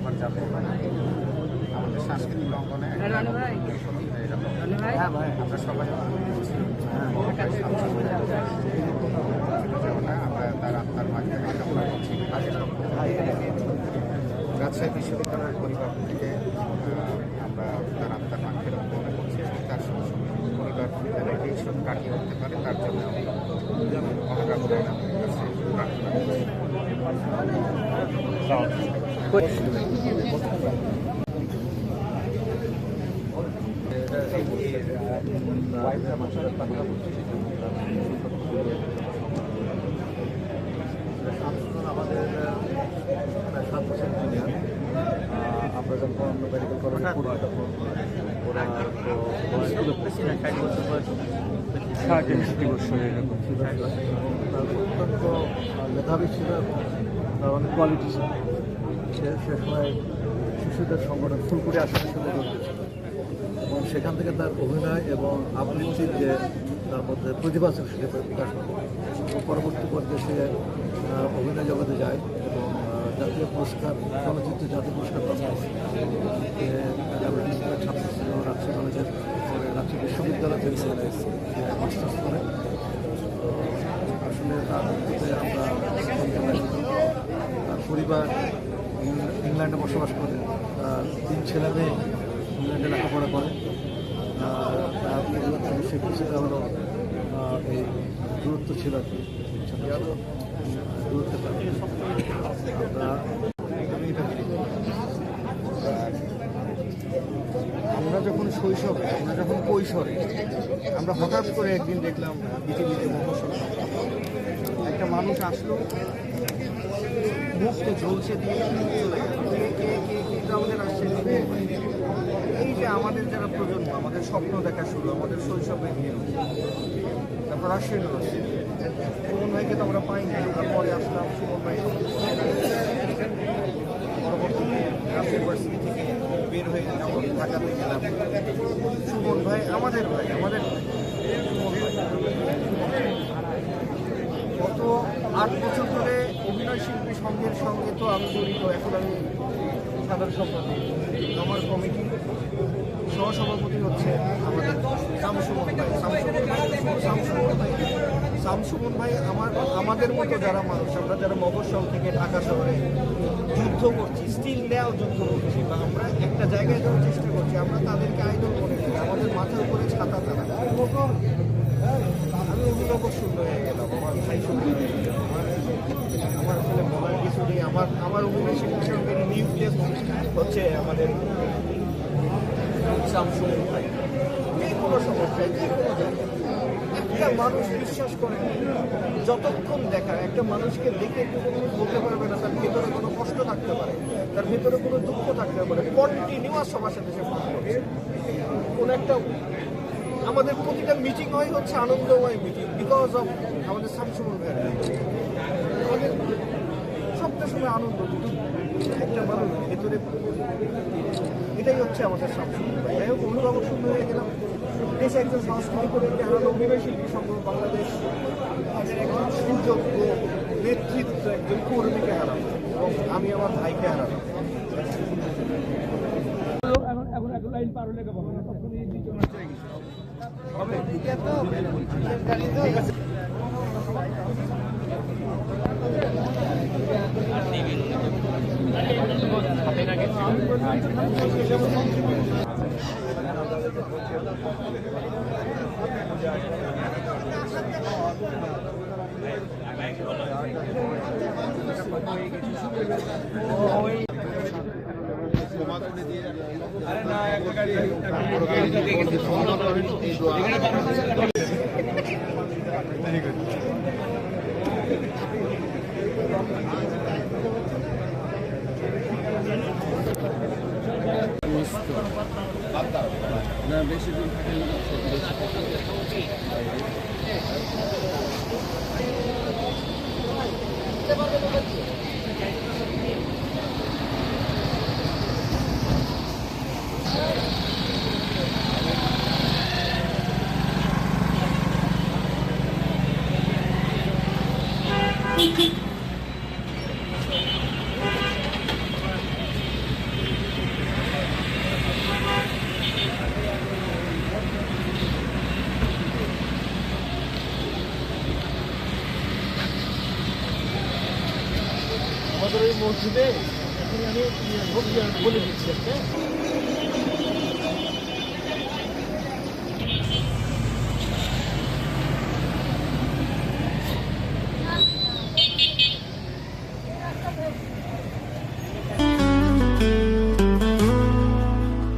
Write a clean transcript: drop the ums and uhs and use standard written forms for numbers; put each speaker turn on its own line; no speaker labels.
আবার যাবে আমাদের সাংস্কৃতিক অঙ্গনে আমরা সবাই আমরা তার আত্মার মাধ্যমে কামনা করছি। রাজশাহী বিশ্ববিদ্যালয়ের পরিবার থেকে আমরা তার আত্মার মাধ্যমে মনে করছি এবং তার সঙ্গে পরিবার যেন এই সব কাটিয়ে উঠতে পারে তার জন্য মহাকামনায় আমাদের কাছে প্রার্থনা করছি।
আমাদের 7 বছর জুনিয়র। আমরা যখন মেডিকেল কলেজে পড়ি তখন ওরা স্কুলে 60 বছর বয়স, 60 বছর এরকম ছিল। অত্যন্ত মেধাবী ছিল এবং তার অনেক কোয়ালিটি ছিল। সে সময় শিশুদের সংগঠন ফুলকুড়ি আসনে শুরু করেছিল এবং সেখান থেকে তার অভিনয় এবং আবৃত্তির যে তার মধ্যে প্রতিভা ছিল সেটা বিকাশ করে এবং পরবর্তী পর্যায়ে সে অভিনয় জগতে যায় এবং জাতীয় পুরস্কার, চলচ্চিত্র জাতীয় পুরস্কার প্রাপ্ত ছাত্র ছিল রাজশাহী কলেজের, পরে রাজশাহী বিশ্ববিদ্যালয় থেকে মাস্টার্স করে। আসলে তার মধ্যে আমরা তার পরিবার ইংল্যান্ডে বসবাস করে, তার 3 ছেলে মেয়ে ইংল্যান্ডে লেখাপড়া করে। তার পরিবার থেকে সে কিছুটা হলো এই দূরত্ব ছিল আর কি, দূরত্ব
আমরা যখন শৈশবে, আমরা যখন কৈশোরে, আমরা হঠাৎ করে একদিন দেখলাম পৃথিবীতে মহাশূন্য একটা মানুষ আসলো, মুখকে ঝলসে দিয়ে চলে গেল। আমাদের আসছে এই যে আমাদের যারা প্রজন্ম, আমাদের স্বপ্ন দেখা শুরু, আমাদের শৈশবে তারপর রাজশাহী ইউনিভার্সিটি। সুমন ভাইকে তো আমরা পাইনি, আমরা পরে আসলাম। সুমন ভাই পরবর্তীতে রাজশাহী ইউনিভার্সিটি থেকে বের হয়ে যখন ঢাকাতে গেলাম, সুমন ভাই আমাদের ভাই, আমাদের সুমন ভাই গত 8 বছর ধরে অভিনয় শিল্পী সংঘের সঙ্গে তো আমি জড়িত। এখন আমি সাধারণ সম্পাদক, আমার কমিটি সহসভাপতি হচ্ছে আমাদের শামসুমন ভাই। শামসুমন ভাই আমাদের মতো যারা মানুষ, আমরা যারা মফস্বল থেকে ঢাকা শহরে যুদ্ধ করছি, স্টিল নেও যুদ্ধ করছি বা আমরা একটা জায়গায় যাওয়ার চেষ্টা করছি, আমরা তাদেরকে আইডল মনে করি। আমাদের মাথার উপরে ছাতা তারা। আমি অভিনব সুন্দর হয়ে গেলাম, আমার ভাই সুন্দর হয়ে গেল। আমার আসলে বলার কিছু নেই। আমার অভিনয় শিল্পীর সঙ্গে নিউক্লিয়াস হচ্ছে আমাদের শামসুমন ভাই। যে কোনো সমস্যায়, যে কোনো জায়গায় একটা মানুষ বিশ্বাস করে যতক্ষণ দেখার, একটা মানুষকে দেখে কোনো বলতে পারবে না তার ভেতরে কোনো কষ্ট থাকতে পারে, তার ভেতরে কোনো দুঃখ থাকতে পারে। কন্টিনিউয়াস সবার সাথে সে ফোন করছে। কোনো একটা আমাদের প্রতিটা মিটিং হয় হচ্ছে আনন্দময় মিটিং, বিকজ অফ আমাদের শামসুমন ভাই। আমাদের সবটা সময় আনন্দ, একটা মানুষ ভেতরে, এটাই হচ্ছে আমাদের শামসুমন ভাই। যাই হোক, অভিভাবক সুন্দর হয়ে গেলাম। দেশে একজন সংস্কৃতি করে হারানো অভিনয় শিল্পী সংঘ বাংলাদেশ একজন সুযোগ্য নেতৃত্ব, একজন কর্মীকে হারানো এবং আমি আমার ভাইকে হারানো।
না বেশি দিন থাকে
আমাদের ওই মসজিদে এখন আমি বলে দিচ্ছি